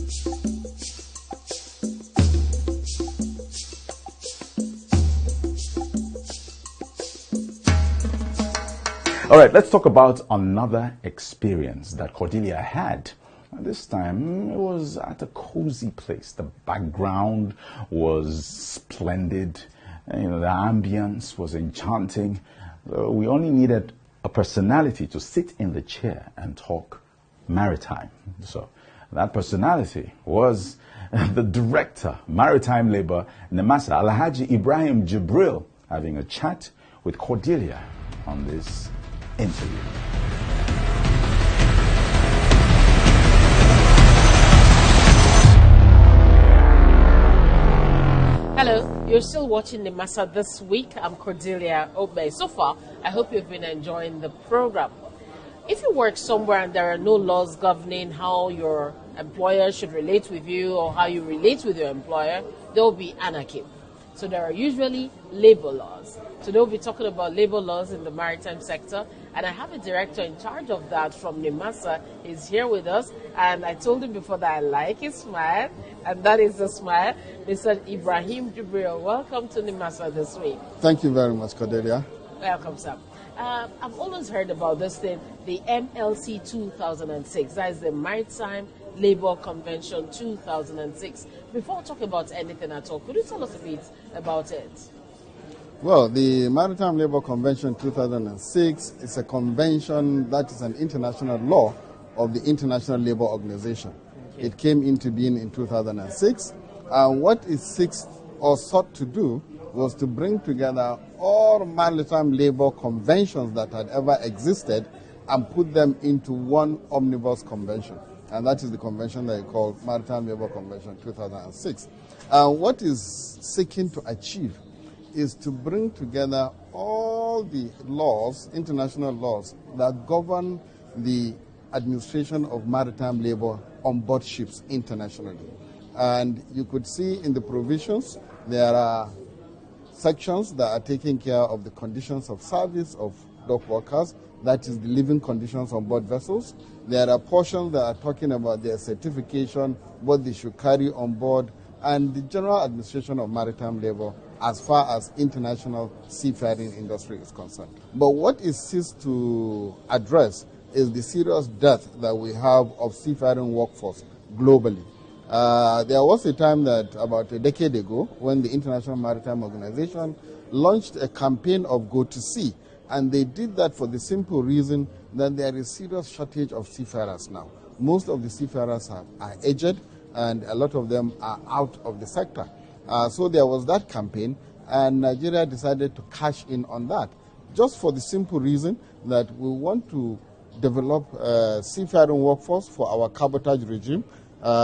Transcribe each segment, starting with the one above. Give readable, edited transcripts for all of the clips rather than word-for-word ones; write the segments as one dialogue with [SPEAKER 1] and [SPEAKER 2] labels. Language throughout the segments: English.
[SPEAKER 1] All right, let's talk about another experience that Cordelia had. This time, it was at a cozy place. The background was splendid. The ambience was enchanting. We only needed a personality to sit in the chair and talk maritime. So that personality was the Director, Maritime Labor, NIMASA, Alhaji Ibrahim Jibril, having a chat with Cordelia on this interview.
[SPEAKER 2] Hello, you're still watching NIMASA This Week. I'm Cordelia Obey. So far, I hope you've been enjoying the program. If you work somewhere and there are no laws governing how your employer should relate with you or how you relate with your employer, there will be anarchy. So there are usually labor laws. Today we'll be talking about labor laws in the maritime sector, and I have a director in charge of that from NIMASA. He's here with us, and I told him before that I like his smile, and that is the smile. Mr. Ibrahim Jibril, welcome to NIMASA This Week.
[SPEAKER 3] Thank you very much, Cordelia.
[SPEAKER 2] Welcome, sir. I've always heard about this thing, the MLC 2006. That is the Maritime Labour Convention 2006. Before we talk about anything at all, could you tell us a bit about it?
[SPEAKER 3] Well, the Maritime Labour Convention 2006 is a convention that is an international law of the International Labour Organization. Okay. It came into being in 2006. What it sought to do was to bring together all maritime labour conventions that had ever existed and put them into one omnibus convention. And that is the convention that is called Maritime Labour Convention 2006. What is seeking to achieve is to bring together all the laws, international laws, that govern the administration of maritime labor on board ships internationally. And you could see in the provisions, there are sections that are taking care of the conditions of service of dock workers, that is the living conditions on board vessels. There are portions that are talking about their certification, what they should carry on board, and the general administration of maritime labor as far as international seafaring industry is concerned. But what it seeks to address is the serious dearth that we have of seafaring workforce globally. There was a time that about a decade ago when the International Maritime Organization launched a campaign of Go to Sea, and they did that for the simple reason that there is serious shortage of seafarers now. Most of the seafarers are aged, and a lot of them are out of the sector. So there was that campaign, and Nigeria decided to cash in on that, just for the simple reason that we want to develop a seafaring workforce for our cabotage regime,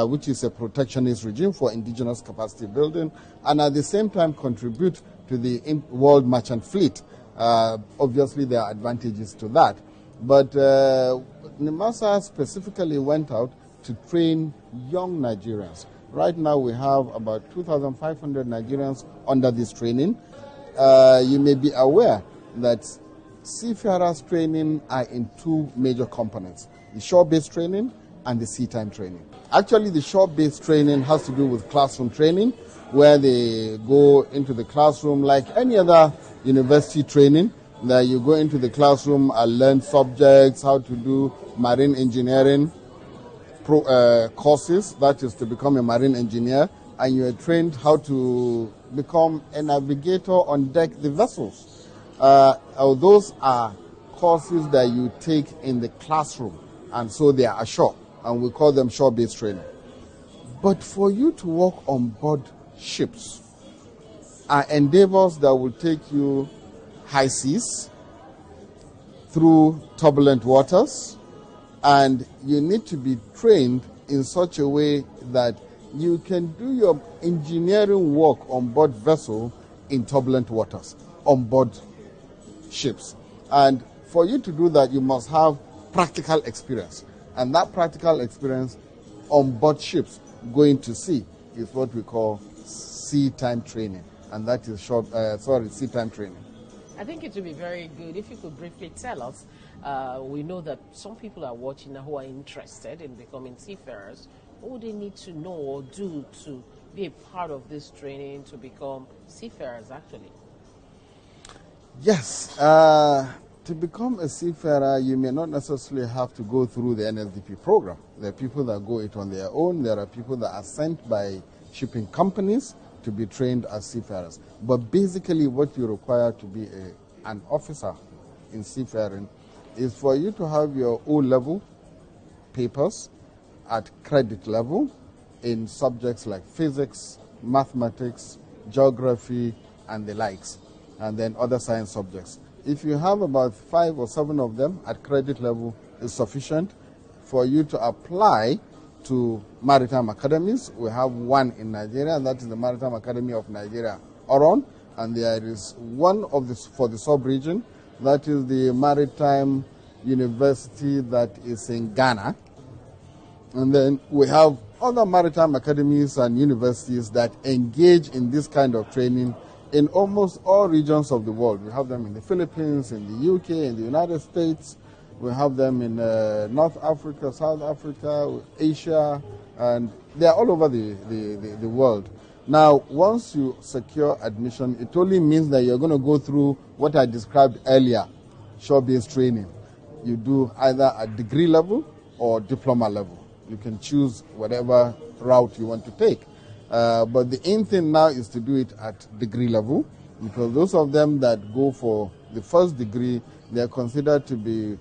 [SPEAKER 3] which is a protectionist regime for indigenous capacity building, and at the same time contribute to the world merchant fleet. Obviously, there are advantages to that. But NIMASA specifically went out to train young Nigerians. Right now, we have about 2,500 Nigerians under this training. You may be aware that seafarers training are in two major components, the shore-based training and the sea-time training. Actually, the shore-based training has to do with classroom training, where they go into the classroom like any other university training, that you go into the classroom and learn subjects, how to do marine engineering courses, that is to become a marine engineer, and you are trained how to become a navigator on deck the vessels. Those are courses that you take in the classroom, and so they are ashore, and we call them shore-based training. But for you to work on board ships are endeavors that will take you high seas, through turbulent waters, and you need to be trained in such a way that you can do your engineering work on board vessel in turbulent waters, on board ships. And for you to do that, you must have practical experience. And that practical experience on board ships going to sea is what we call sea time training. And that is sea time training.
[SPEAKER 2] I think it would be very good if you could briefly tell us. We know that some people are watching who are interested in becoming seafarers. What would they need to know or do to be a part of this training to become seafarers, actually?
[SPEAKER 3] Yes. To become a seafarer, you may not necessarily have to go through the NSDP program. There are people that go it on their own. There are people that are sent by shipping companies to be trained as seafarers. But basically what you require to be an officer in seafaring is for you to have your O-level papers at credit level in subjects like physics, mathematics, geography, and the likes, and then other science subjects. If you have about 5 or 7 of them at credit level, is sufficient for you to apply to maritime academies. We have one in Nigeria, and that is the Maritime Academy of Nigeria, Oron, and there is one of this for the sub-region, that is the Maritime University that is in Ghana. And then we have other maritime academies and universities that engage in this kind of training in almost all regions of the world. We have them in the Philippines, in the UK, in the United States. We have them in North Africa, South Africa, Asia, and they're all over the world. Now, once you secure admission, it only means that you're going to go through what I described earlier, shore-based training. You do either at degree level or diploma level. You can choose whatever route you want to take. But the aim thing now is to do it at degree level, because those of them that go for the first degree, they are considered to be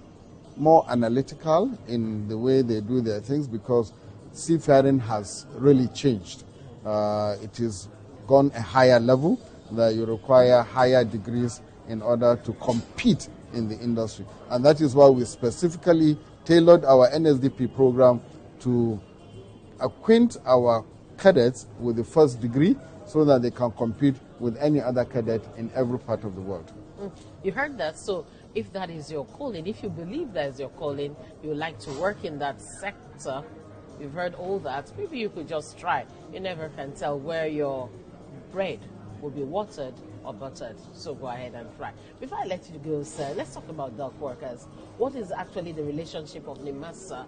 [SPEAKER 3] more analytical in the way they do their things, because seafaring has really changed. It has gone a higher level, that you require higher degrees in order to compete in the industry. And that is why we specifically tailored our NSDP program to acquaint our cadets with the first degree so that they can compete with any other cadet in every part of the world.
[SPEAKER 2] You heard that. So if that is your calling, if you believe that is your calling, you would like to work in that sector, you've heard all that, maybe you could just try. You never can tell where your bread will be watered or buttered. So go ahead and try. Before I let you go, sir, let's talk about dock workers. What is actually the relationship of NIMASA?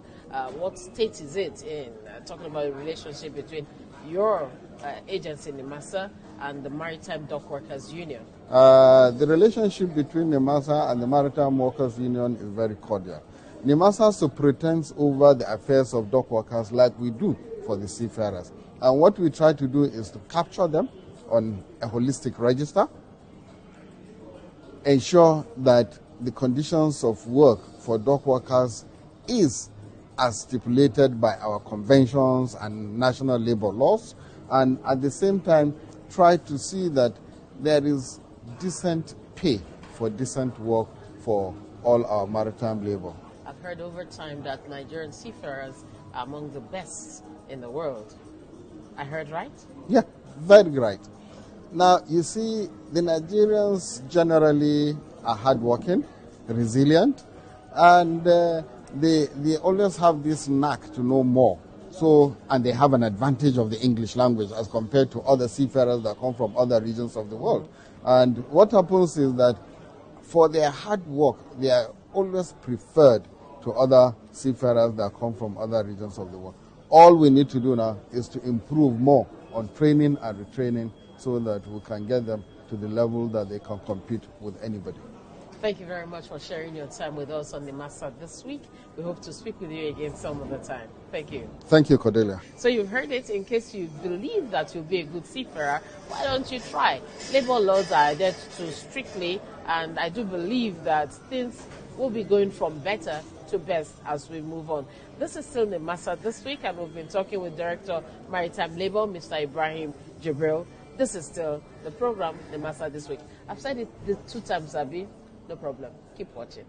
[SPEAKER 2] What state is it in? Talking about the relationship between your agency, NIMASA, and the Maritime Dock Workers Union.
[SPEAKER 3] The relationship between NIMASA and the Maritime Workers Union is very cordial. NIMASA superintends over the affairs of dock workers like we do for the seafarers. And what we try to do is to capture them on a holistic register, ensure that the conditions of work for dock workers is as stipulated by our conventions and national labor laws, and at the same time try to see that there is decent pay for decent work for all our maritime labor.
[SPEAKER 2] I've heard over time that Nigerian seafarers are among the best in the world. I heard right?
[SPEAKER 3] Yeah, very right. Now, you see, the Nigerians generally are hardworking, resilient, and they always have this knack to know more. So, and they have an advantage of the English language as compared to other seafarers that come from other regions of the world. And what happens is that for their hard work, they are always preferred to other seafarers that come from other regions of the world. All we need to do now is to improve more on training and retraining so that we can get them to the level that they can compete with anybody.
[SPEAKER 2] Thank you very much for sharing your time with us on NIMASA this week. We hope to speak with you again some other time. Thank you.
[SPEAKER 3] Thank you, Cordelia.
[SPEAKER 2] So you've heard it. In case you believe that you'll be a good seafarer, why don't you try? Labor laws are adhered to strictly, and I do believe that things will be going from better to best as we move on. This is still NIMASA This Week, and we've been talking with Director Maritime Labor, Mr. Ibrahim Jibril. This is still the program, NIMASA This Week. I've said it the 2 times, Abi. No problem. Keep watching.